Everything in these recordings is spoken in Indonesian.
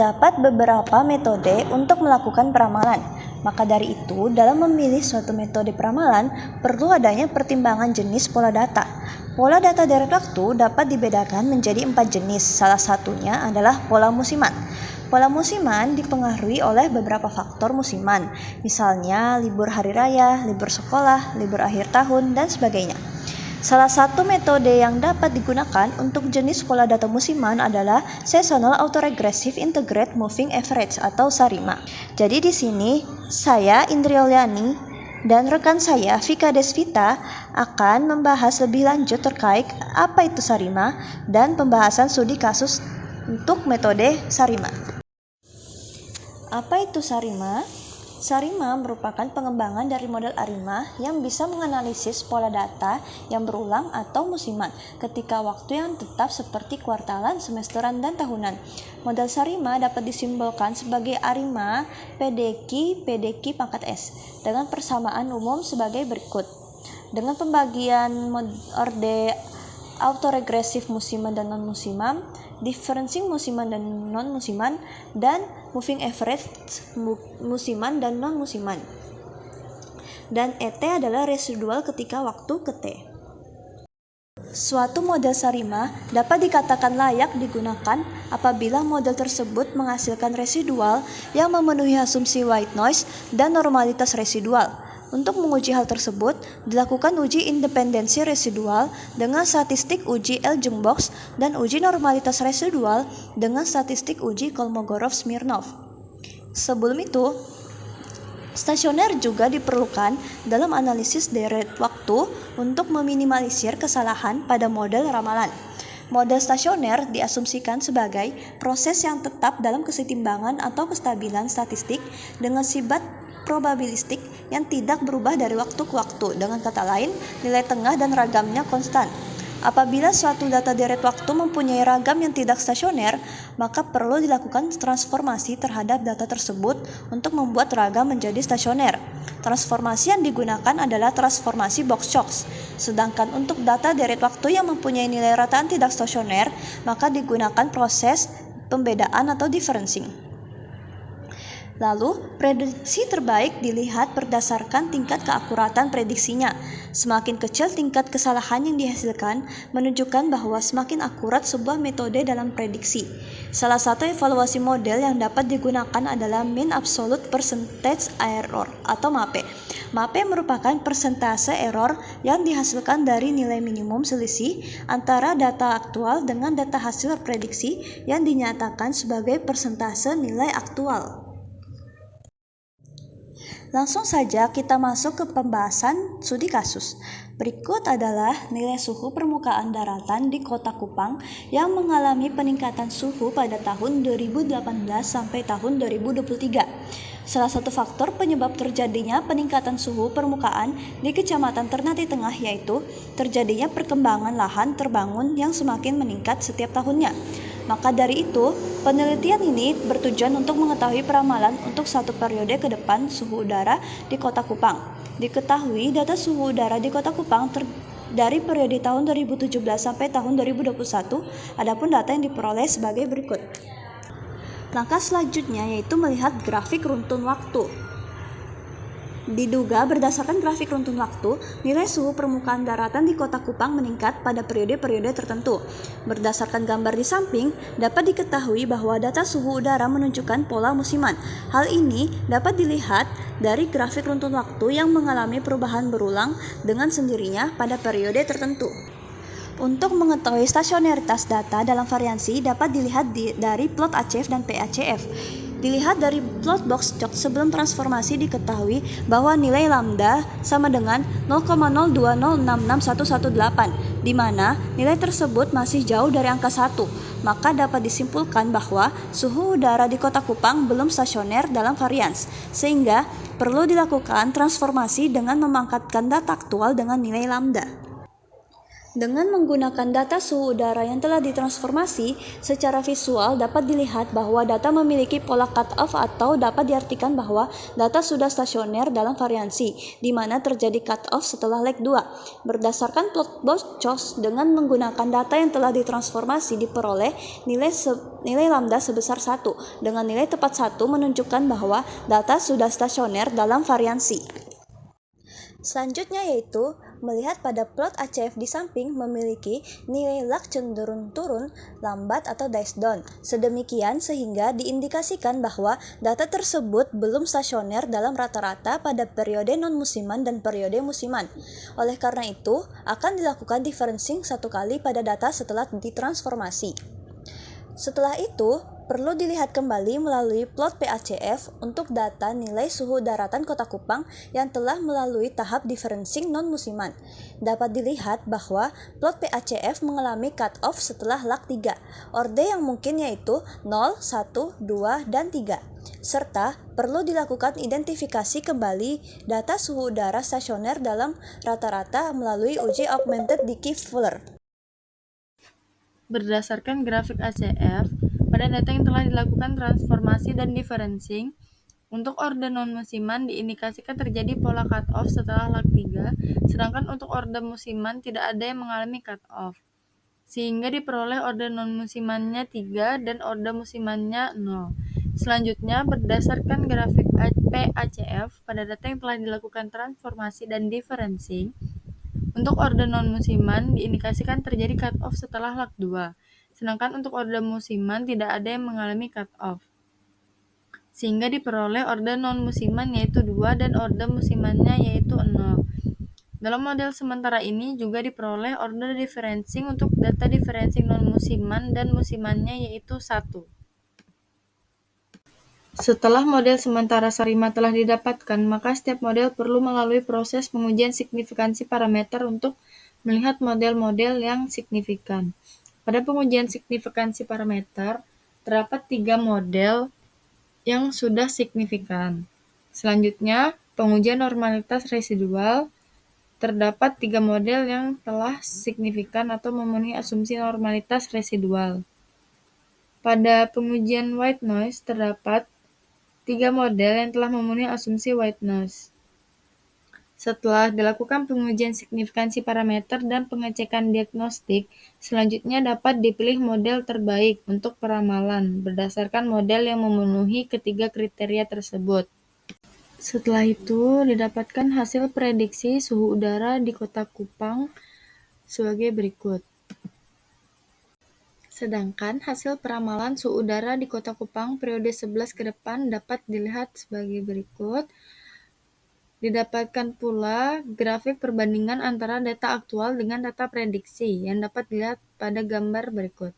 Terdapat beberapa metode untuk melakukan peramalan. Maka dari itu, dalam memilih suatu metode peramalan, perlu adanya pertimbangan jenis pola data. Pola data deret waktu dapat dibedakan menjadi 4 jenis. Salah satunya adalah pola musiman. Pola musiman dipengaruhi oleh beberapa faktor musiman, misalnya libur hari raya, libur sekolah, libur akhir tahun, dan sebagainya. Salah satu metode yang dapat digunakan untuk jenis pola data musiman adalah Seasonal Autoregressive Integrated Moving Average atau SARIMA. Jadi di sini saya Indri Auliani dan rekan saya Vika Desvita akan membahas lebih lanjut terkait apa itu SARIMA dan pembahasan studi kasus untuk metode SARIMA. Apa itu SARIMA? SARIMA merupakan pengembangan dari model ARIMA yang bisa menganalisis pola data yang berulang atau musiman ketika waktu yang tetap seperti kuartalan, semesteran, dan tahunan. Model SARIMA dapat disimbolkan sebagai ARIMA PDQ pangkat S dengan persamaan umum sebagai berikut. Dengan pembagian orde autoregresif musiman dan non-musiman, differencing musiman dan non-musiman, dan moving average musiman dan non-musiman. Dan ET adalah residual ketika waktu ke T. Suatu model SARIMA dapat dikatakan layak digunakan apabila model tersebut menghasilkan residual yang memenuhi asumsi white noise dan normalitas residual. Untuk menguji hal tersebut, dilakukan uji independensi residual dengan statistik uji L-Jungbox dan uji normalitas residual dengan statistik uji Kolmogorov-Smirnov. Sebelum itu, stasioner juga diperlukan dalam analisis deret waktu untuk meminimalisir kesalahan pada model ramalan. Model stasioner diasumsikan sebagai proses yang tetap dalam kesetimbangan atau kestabilan statistik dengan sifat probabilistik yang tidak berubah dari waktu ke waktu. Dengan kata lain, nilai tengah dan ragamnya konstan. Apabila suatu data deret waktu mempunyai ragam yang tidak stasioner, maka perlu dilakukan transformasi terhadap data tersebut untuk membuat ragam menjadi stasioner. Transformasi yang digunakan adalah transformasi Box-Cox. Sedangkan untuk data deret waktu yang mempunyai nilai rataan tidak stasioner, maka digunakan proses pembedaan atau differencing. Lalu, prediksi terbaik dilihat berdasarkan tingkat keakuratan prediksinya. Semakin kecil tingkat kesalahan yang dihasilkan, menunjukkan bahwa semakin akurat sebuah metode dalam prediksi. Salah satu evaluasi model yang dapat digunakan adalah Mean Absolute Percentage Error atau MAPE. MAPE merupakan persentase error yang dihasilkan dari nilai minimum selisih antara data aktual dengan data hasil prediksi yang dinyatakan sebagai persentase nilai aktual. Langsung saja kita masuk ke pembahasan studi kasus. Berikut adalah nilai suhu permukaan daratan di Kota Kupang yang mengalami peningkatan suhu pada tahun 2018 sampai tahun 2023. Salah satu faktor penyebab terjadinya peningkatan suhu permukaan di Kecamatan Ternate Tengah yaitu terjadinya perkembangan lahan terbangun yang semakin meningkat setiap tahunnya. Maka dari itu, penelitian ini bertujuan untuk mengetahui peramalan untuk satu periode ke depan suhu udara di Kota Kupang. Diketahui data suhu udara di Kota Kupang dari periode tahun 2017 sampai tahun 2021, adapun data yang diperoleh sebagai berikut. Langkah selanjutnya yaitu melihat grafik runtun waktu. Diduga berdasarkan grafik runtun waktu, nilai suhu permukaan daratan di Kota Kupang meningkat pada periode-periode tertentu. Berdasarkan gambar di samping, dapat diketahui bahwa data suhu udara menunjukkan pola musiman. Hal ini dapat dilihat dari grafik runtun waktu yang mengalami perubahan berulang dengan sendirinya pada periode tertentu. Untuk mengetahui stasioneritas data dalam variansi dapat dilihat dari plot ACF dan PACF. Dilihat dari plot Box-Cox sebelum transformasi diketahui bahwa nilai lambda sama dengan 0,020661118, di mana nilai tersebut masih jauh dari angka 1. Maka dapat disimpulkan bahwa suhu udara di Kota Kupang belum stasioner dalam varians, sehingga perlu dilakukan transformasi dengan memangkatkan data aktual dengan nilai lambda. Dengan menggunakan data suhu udara yang telah ditransformasi, secara visual dapat dilihat bahwa data memiliki pola cut-off atau dapat diartikan bahwa data sudah stasioner dalam variansi, di mana terjadi cut-off setelah leg 2. Berdasarkan plot box dengan menggunakan data yang telah ditransformasi diperoleh nilai lambda sebesar 1, dengan nilai tepat 1 menunjukkan bahwa data sudah stasioner dalam variansi. Selanjutnya yaitu melihat pada plot ACF di samping memiliki nilai lag cenderung turun, lambat atau dice down. Sedemikian sehingga diindikasikan bahwa data tersebut belum stasioner dalam rata-rata pada periode non-musiman dan periode musiman. Oleh karena itu, akan dilakukan differencing satu kali pada data setelah ditransformasi. Setelah itu, perlu dilihat kembali melalui plot PACF untuk data nilai suhu daratan Kota Kupang yang telah melalui tahap differencing non-musiman. Dapat dilihat bahwa plot PACF mengalami cut-off setelah lag 3, orde yang mungkin yaitu 0, 1, 2, dan 3. Serta perlu dilakukan identifikasi kembali data suhu udara stasioner dalam rata-rata melalui uji augmented Dickey Fuller. Berdasarkan grafik ACF, pada data yang telah dilakukan transformasi dan differencing, untuk orde non-musiman diindikasikan terjadi pola cut-off setelah lag 3, sedangkan untuk orde musiman tidak ada yang mengalami cut-off, sehingga diperoleh orde non-musimannya 3 dan orde musimannya 0. Selanjutnya, berdasarkan grafik PACF, pada data yang telah dilakukan transformasi dan differencing, untuk orde non-musiman diindikasikan terjadi cut-off setelah lag 2, sedangkan untuk orde musiman tidak ada yang mengalami cut-off, sehingga diperoleh orde non-musiman yaitu 2 dan orde musimannya yaitu 0. Dalam model sementara ini juga diperoleh orde differencing untuk data differencing non-musiman dan musimannya yaitu 1. Setelah model sementara Sarima telah didapatkan, maka setiap model perlu melalui proses pengujian signifikansi parameter untuk melihat model-model yang signifikan. Pada pengujian signifikansi parameter, terdapat 3 model yang sudah signifikan. Selanjutnya, pengujian normalitas residual, terdapat 3 model yang telah signifikan atau memenuhi asumsi normalitas residual. Pada pengujian white noise, terdapat 3 model yang telah memenuhi asumsi white noise. Setelah dilakukan pengujian signifikansi parameter dan pengecekan diagnostik, selanjutnya dapat dipilih model terbaik untuk peramalan berdasarkan model yang memenuhi ketiga kriteria tersebut. Setelah itu, didapatkan hasil prediksi suhu udara di Kota Kupang sebagai berikut. Sedangkan hasil peramalan suhu udara di Kota Kupang periode 11 ke depan dapat dilihat sebagai berikut. Didapatkan pula grafik perbandingan antara data aktual dengan data prediksi yang dapat dilihat pada gambar berikut.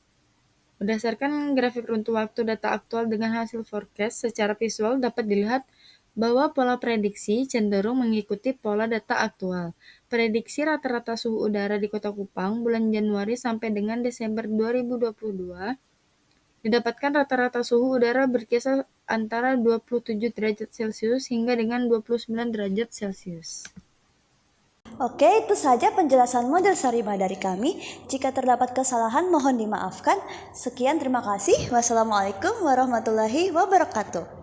Berdasarkan grafik runtuh waktu data aktual dengan hasil forecast, secara visual dapat dilihat bahwa pola prediksi cenderung mengikuti pola data aktual. Prediksi rata-rata suhu udara di Kota Kupang bulan Januari sampai dengan Desember 2022 didapatkan rata-rata suhu udara berkisar antara 27 derajat Celcius hingga dengan 29 derajat Celcius. Oke, itu saja penjelasan model Sarima dari kami. Jika terdapat kesalahan mohon dimaafkan. Sekian, terima kasih. Wassalamualaikum warahmatullahi wabarakatuh.